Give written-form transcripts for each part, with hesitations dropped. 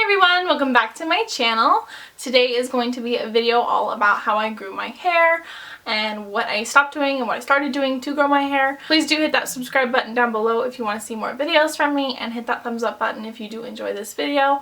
Hi everyone, welcome back to my channel. Today is going to be a video all about how I grew my hair and what I stopped doing and what I started doing to grow my hair. Please do hit that subscribe button down below if you want to see more videos from me, and hit that thumbs up button if you do enjoy this video.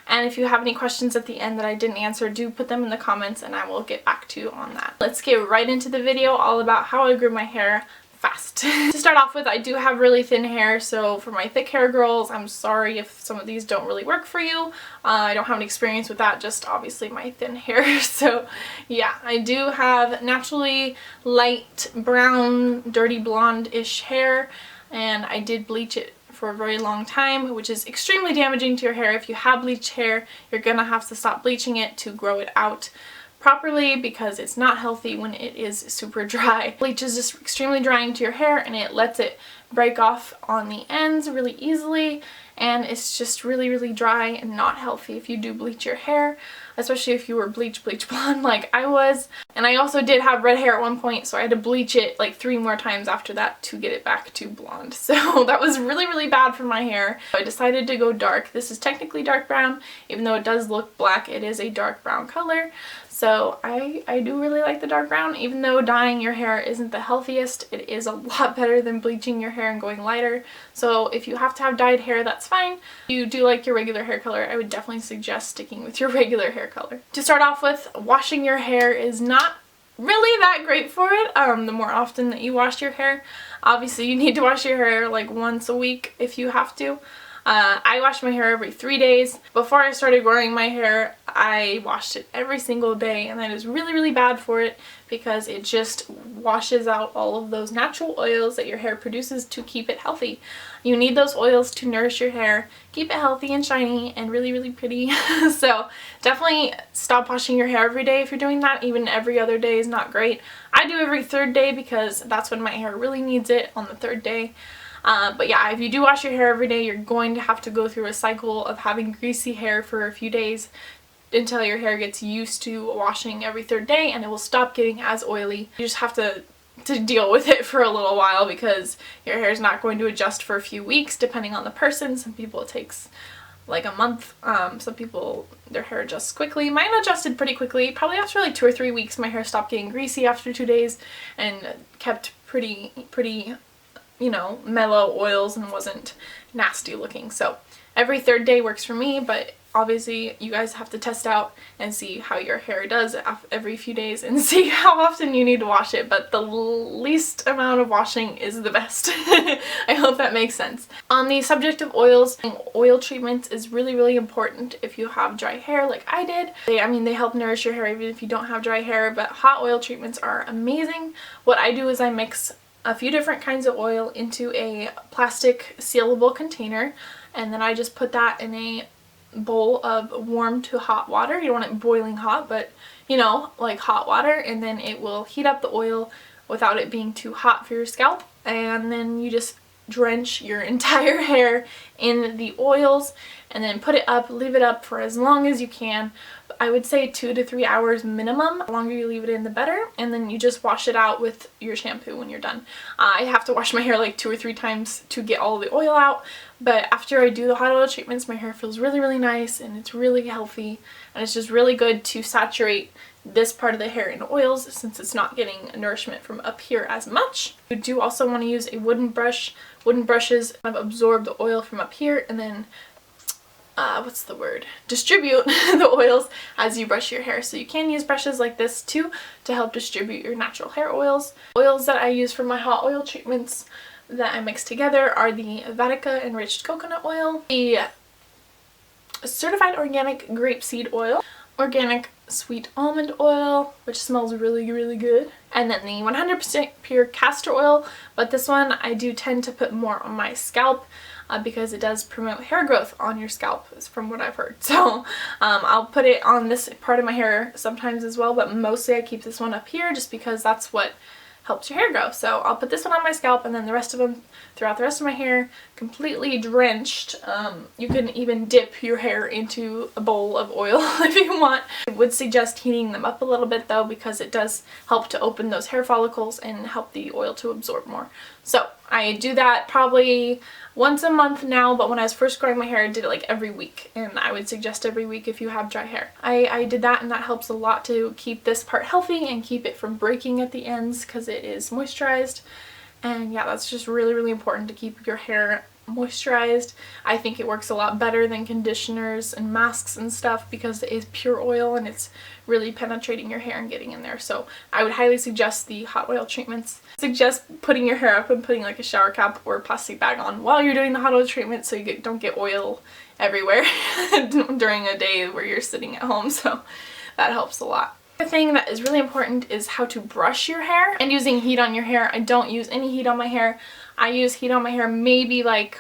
And if you have any questions at the end that I didn't answer, do put them in the comments and I will get back to you on that. Let's get right into the video all about how I grew my hair fast. To start off with, I do have really thin hair, so for my thick hair girls, I'm sorry if some of these don't really work for you. I don't have any experience with that, just obviously my thin hair. So yeah, I do have naturally light brown, dirty blonde-ish hair, and I did bleach it for a very long time, which is extremely damaging to your hair. If you have bleached hair, you're gonna have to stop bleaching it to grow it out properly, because it's not healthy when it is super dry. Bleach is just extremely drying to your hair and it lets it break off on the ends really easily, and it's just really dry and not healthy if you do bleach your hair, especially if you were bleach blonde like I was. And I also did have red hair at one point, so I had to bleach it like 3 more times after that to get it back to blonde. So that was really bad for my hair. So I decided to go dark. This is technically dark brown, even though it does look black, it is a dark brown color. So I do really like the dark brown. Even though dyeing your hair isn't the healthiest, it is a lot better than bleaching your hair and going lighter. So if you have to have dyed hair, that's fine. If you do like your regular hair color, I would definitely suggest sticking with your regular hair color. To start off with, washing your hair is not really that great for it. The more often that you wash your hair, obviously you need to wash your hair like once a week if you have to. I wash my hair every 3 days. Before I started growing my hair, I washed it every single day, and that is really bad for it because it just washes out all of those natural oils that your hair produces to keep it healthy. You need those oils to nourish your hair, keep it healthy and shiny and really pretty. So definitely stop washing your hair every day if you're doing that. Even every other day is not great. I do every 3rd day because that's when my hair really needs it, on the 3rd day. But yeah, if you do wash your hair every day, you're going to have to go through a cycle of having greasy hair for a few days until your hair gets used to washing every 3rd day, and it will stop getting as oily. You just have to deal with it for a little while because your hair is not going to adjust for a few weeks depending on the person. Some people it takes like a month. Some people, their hair adjusts quickly. Mine adjusted pretty quickly. Probably after like 2 or 3 weeks my hair stopped getting greasy after 2 days and kept pretty you know, mellow oils and wasn't nasty looking. So every 3rd day works for me, but obviously you guys have to test out and see how your hair does every few days and see how often you need to wash it, but the least amount of washing is the best. I hope that makes sense. On the subject of oils, oil treatments is really important if you have dry hair like I did. They help nourish your hair even if you don't have dry hair, but hot oil treatments are amazing. What I do is I mix a few different kinds of oil into a plastic sealable container, and then I just put that in a bowl of warm to hot water. You don't want it boiling hot, but you know, like hot water, and then it will heat up the oil without it being too hot for your scalp, and then you just drench your entire hair in the oils and then put it up, leave it up for as long as you can. I would say 2 to 3 hours minimum. The longer you leave it in, the better. And then you just wash it out with your shampoo when you're done. I have to wash my hair like 2 or 3 times to get all the oil out, but after I do the hot oil treatments, my hair feels really nice and it's really healthy, and it's just really good to saturate this part of the hair in oils since it's not getting nourishment from up here as much. You do also want to use a wooden brush. Wooden brushes kind of absorb the oil from up here and then distribute the oils as you brush your hair. So you can use brushes like this too to help distribute your natural hair oils. Oils that I use for my hot oil treatments that I mix together are the Vatica enriched coconut oil, the certified organic grapeseed oil, organic sweet almond oil, which smells really good, and then the 100% pure castor oil, but this one I do tend to put more on my scalp because it does promote hair growth on your scalp, from what I've heard. So I'll put it on this part of my hair sometimes as well, but mostly I keep this one up here just because that's what helps your hair grow. So I'll put this one on my scalp and then the rest of them throughout the rest of my hair, completely drenched. You can even dip your hair into a bowl of oil if you want. I would suggest heating them up a little bit though, because it does help to open those hair follicles and help the oil to absorb more. So I do that probably once a month now, but when I was first growing my hair, I did it like every week, and I would suggest every week if you have dry hair. I did that, and that helps a lot to keep this part healthy and keep it from breaking at the ends because it is moisturized. And yeah, that's just really, really important to keep your hair moisturized. I think it works a lot better than conditioners and masks and stuff because it is pure oil and it's really penetrating your hair and getting in there. So I would highly suggest the hot oil treatments. Suggest putting your hair up and putting like a shower cap or a plastic bag on while you're doing the hot oil treatment so you don't get oil everywhere during a day where you're sitting at home. So that helps a lot. The thing that is really important is how to brush your hair and using heat on your hair. I don't use any heat on my hair. I use heat on my hair maybe like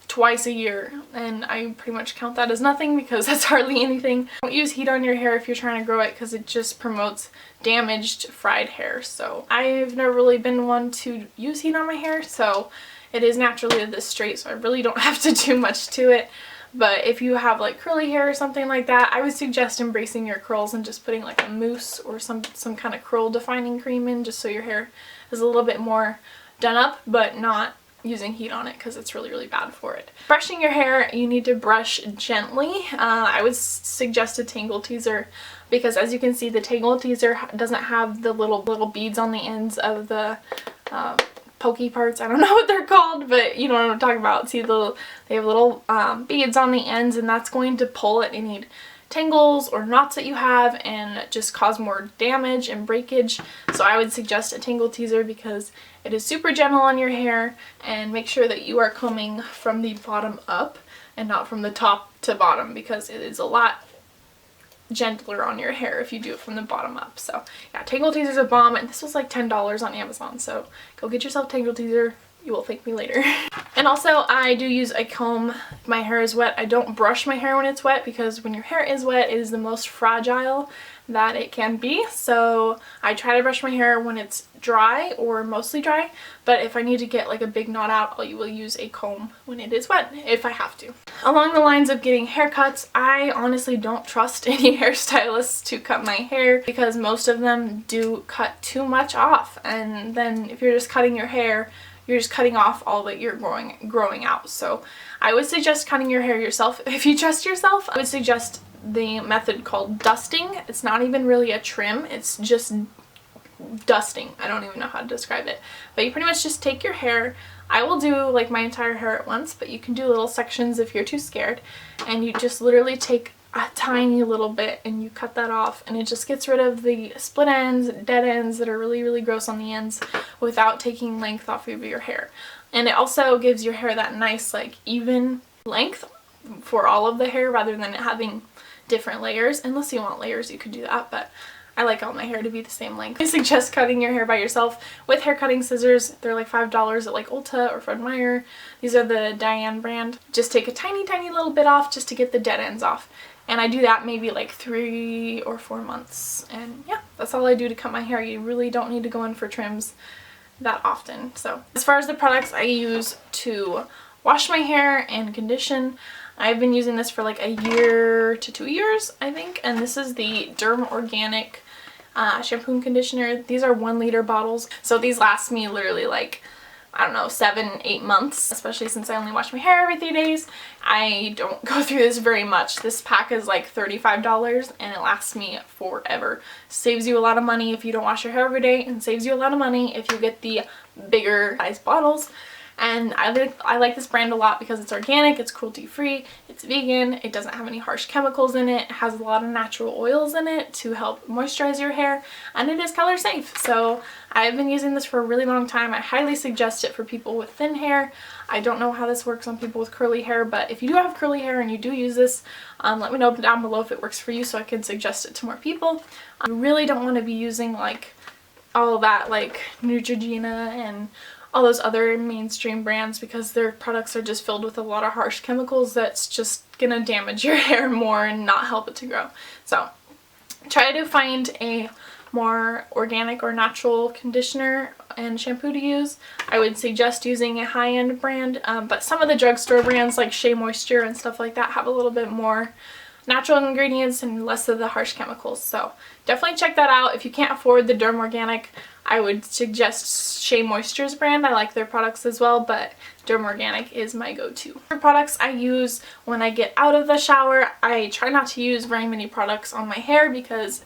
twice a year, and I pretty much count that as nothing because that's hardly anything. Don't use heat on your hair if you're trying to grow it because it just promotes damaged, fried hair. So I've never really been one to use heat on my hair, so it is naturally this straight, so I really don't have to do much to it. But if you have like curly hair or something like that, I would suggest embracing your curls and just putting like a mousse or some kind of curl defining cream in, just so your hair is a little bit more done up, but not using heat on it because it's really, really bad for it. Brushing your hair, you need to brush gently. I would suggest a tangle teaser because, as you can see, the tangle teaser doesn't have the little beads on the ends of the pokey parts. I don't know what they're called, but you know what I'm talking about. See, they have little beads on the ends, and that's going to pull at any tangles or knots that you have and just cause more damage and breakage. So I would suggest a tangle teaser because it is super gentle on your hair, and make sure that you are combing from the bottom up and not from the top to bottom because it is a lot gentler on your hair if you do it from the bottom up. So yeah, tangle teaser's a bomb, and this was like $10 on Amazon, so go get yourself a tangle teaser. You will thank me later. And also, I do use a comb if my hair is wet. I don't brush my hair when it's wet because when your hair is wet, it is the most fragile that it can be. So I try to brush my hair when it's dry or mostly dry, but if I need to get like a big knot out, I will use a comb when it is wet if I have to. Along the lines of getting haircuts, I honestly don't trust any hairstylists to cut my hair because most of them do cut too much off, and then if you're just cutting your hair, you're just cutting off all that you're growing out. So I would suggest cutting your hair yourself. If you trust yourself, I would suggest the method called dusting. It's not even really a trim, it's just dusting. I don't even know how to describe it. But you pretty much just take your hair. I will do like my entire hair at once, but you can do little sections if you're too scared. And you just literally take a tiny little bit and you cut that off, and it just gets rid of the split ends, dead ends that are really, really gross on the ends without taking length off of your hair. And it also gives your hair that nice like even length for all of the hair rather than it having different layers. Unless you want layers, you could do that, but I like all my hair to be the same length. I suggest cutting your hair by yourself with hair cutting scissors. They're like $5 at like Ulta or Fred Meyer. These are the Diane brand. Just take a tiny, tiny little bit off just to get the dead ends off. And I do that maybe like 3 or 4 months. And yeah, that's all I do to cut my hair. You really don't need to go in for trims that often. So as far as the products I use to wash my hair and condition, I've been using this for like a year to 2 years, I think. And this is the Derm Organic shampoo and conditioner. These are 1 liter bottles. So these last me literally like, I don't know, 7-8 months, especially since I only wash my hair every 3 days. I don't go through this very much. This pack is like $35 and it lasts me forever. Saves you a lot of money if you don't wash your hair every day, and saves you a lot of money if you get the bigger size bottles. And I like this brand a lot because it's organic, it's cruelty free, it's vegan, it doesn't have any harsh chemicals in it, it has a lot of natural oils in it to help moisturize your hair, and it is color safe. So I've been using this for a really long time. I highly suggest it for people with thin hair. I don't know how this works on people with curly hair, but if you do have curly hair and you do use this, let me know down below if it works for you so I can suggest it to more people. You really don't want to be using like all that like Neutrogena and all those other mainstream brands because their products are just filled with a lot of harsh chemicals that's just gonna damage your hair more and not help it to grow. So try to find a more organic or natural conditioner and shampoo to use. I would suggest using a high-end brand, but some of the drugstore brands like Shea Moisture and stuff like that have a little bit more natural ingredients and less of the harsh chemicals. So definitely check that out. If you can't afford the Derm Organic, I would suggest Shea Moisture's brand. I like their products as well, but Derm Organic is my go-to. For products I use when I get out of the shower, I try not to use very many products on my hair because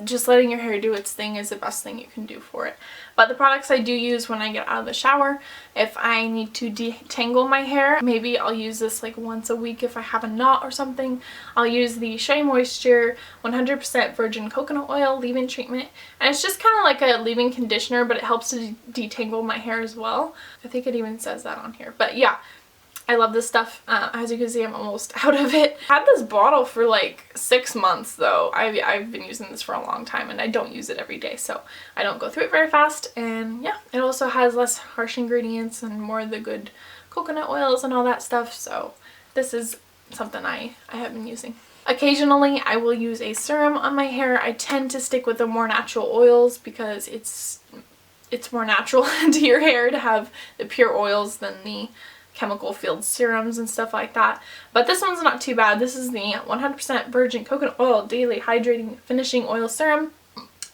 just letting your hair do its thing is the best thing you can do for it. But the products I do use when I get out of the shower, if I need to detangle my hair, maybe I'll use this like once a week if I have a knot or something. I'll use the Shea Moisture 100% virgin coconut oil leave-in treatment, and it's just kind of like a leave-in conditioner, but it helps to detangle my hair as well. I think it even says that on here, but yeah. I love this stuff. As you can see, I'm almost out of it. I had this bottle for like 6 months though. I've been using this for a long time and I don't use it every day, so I don't go through it very fast. And yeah, it also has less harsh ingredients and more of the good coconut oils and all that stuff, so this is something I have been using. Occasionally I will use a serum on my hair. I tend to stick with the more natural oils because it's more natural to your hair to have the pure oils than the chemical filled serums and stuff like that. But this one's not too bad. This is the 100% virgin coconut oil daily hydrating finishing oil serum.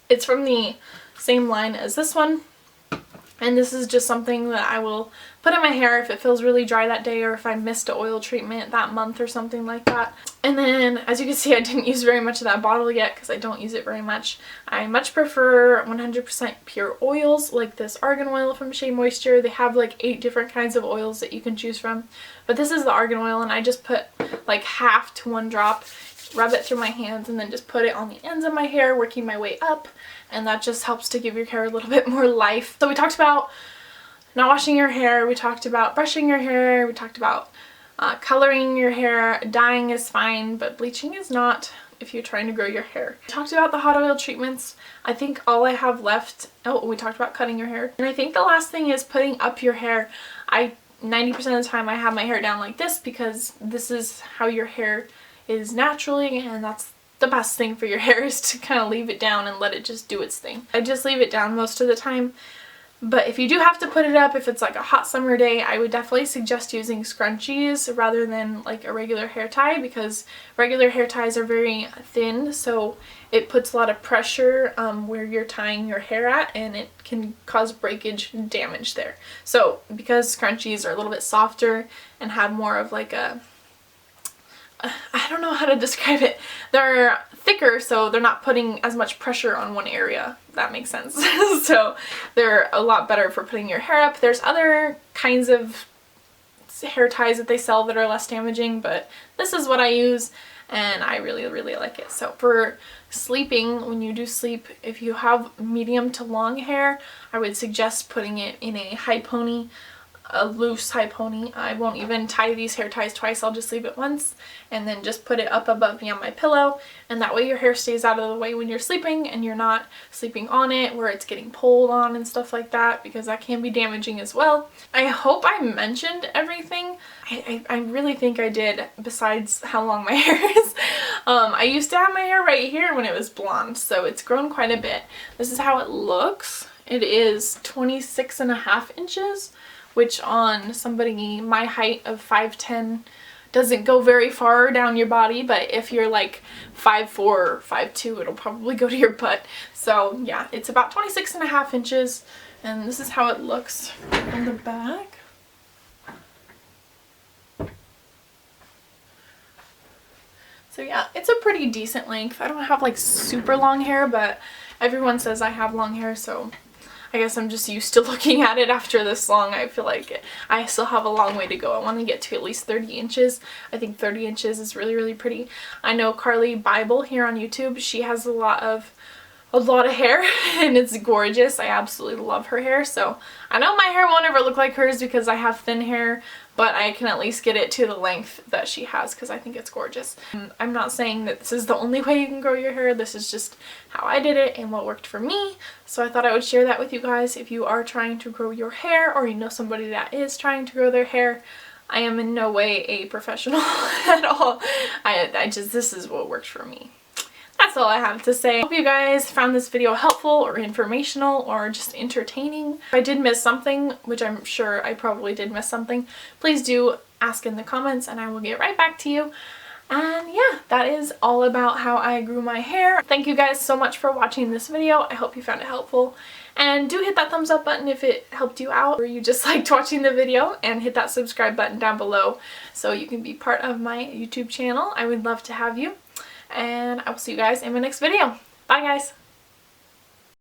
It's from the same line as this one, and this is just something that I will put in my hair if it feels really dry that day or if I missed an oil treatment that month or something like that. And then as you can see, I didn't use very much of that bottle yet because I don't use it very much. I much prefer 100% pure oils like this argan oil from Shea Moisture. They have like 8 different kinds of oils that you can choose from, but this is the argan oil, and I just put like half to 1 drop, rub it through my hands, and then just put it on the ends of my hair, working my way up, and that just helps to give your hair a little bit more life. So we talked about not washing your hair, we talked about brushing your hair, we talked about coloring your hair. Dyeing is fine, but bleaching is not if you're trying to grow your hair. We talked about the hot oil treatments. I think all I have left, oh, we talked about cutting your hair. And I think the last thing is putting up your hair. 90% of the time I have my hair down like this because this is how your hair is naturally, and that's the best thing for your hair, is to kind of leave it down and let it just do its thing. I just leave it down most of the time. But if you do have to put it up, if it's like a hot summer day, I would definitely suggest using scrunchies rather than like a regular hair tie, because regular hair ties are very thin, so it puts a lot of pressure where you're tying your hair at, and it can cause breakage and damage there. So because scrunchies are a little bit softer and have more of like a, I don't know how to describe it. They're thicker, so they're not putting as much pressure on one area. That makes sense. So they're a lot better for putting your hair up. There's other kinds of hair ties that they sell that are less damaging, but this is what I use and I really, really like it. So for sleeping, when you do sleep, if you have medium to long hair, I would suggest putting it in a high pony, a loose high pony. I won't even tie these hair ties twice. I'll just leave it once and then just put it up above me on my pillow, and that way your hair stays out of the way when you're sleeping and you're not sleeping on it where it's getting pulled on and stuff like that, because that can be damaging as well. I hope I mentioned everything. I really think I did, besides how long my hair is. I used to have my hair right here when it was blonde, so it's grown quite a bit. This is how it looks. It is 26.5 inches, which on somebody my height of 5'10" doesn't go very far down your body, but if you're like 5'4" or 5'2", it'll probably go to your butt. So yeah, it's about 26.5 inches, and this is how it looks on the back. So yeah, it's a pretty decent length. I don't have like super long hair, but everyone says I have long hair, so I guess I'm just used to looking at it after this long. I feel like I still have a long way to go. I want to get to at least 30 inches. I think 30 inches is really, really pretty. I know Carly Bible here on YouTube, she has a lot of hair and it's gorgeous. I absolutely love her hair. So I know my hair won't ever look like hers because I have thin hair, but I can at least get it to the length that she has because I think it's gorgeous. I'm not saying that this is the only way you can grow your hair. This is just how I did it and what worked for me. So I thought I would share that with you guys. If you are trying to grow your hair, or you know somebody that is trying to grow their hair, I am in no way a professional at all. This is what worked for me. That's all I have to say. I hope you guys found this video helpful or informational or just entertaining. If I did miss something, which I'm sure I probably did miss something, please do ask in the comments and I will get right back to you. And yeah, that is all about how I grew my hair. Thank you guys so much for watching this video. I hope you found it helpful. And do hit that thumbs up button if it helped you out or you just liked watching the video, and hit that subscribe button down below so you can be part of my YouTube channel. I would love to have you. And I will see you guys in my next video. Bye guys!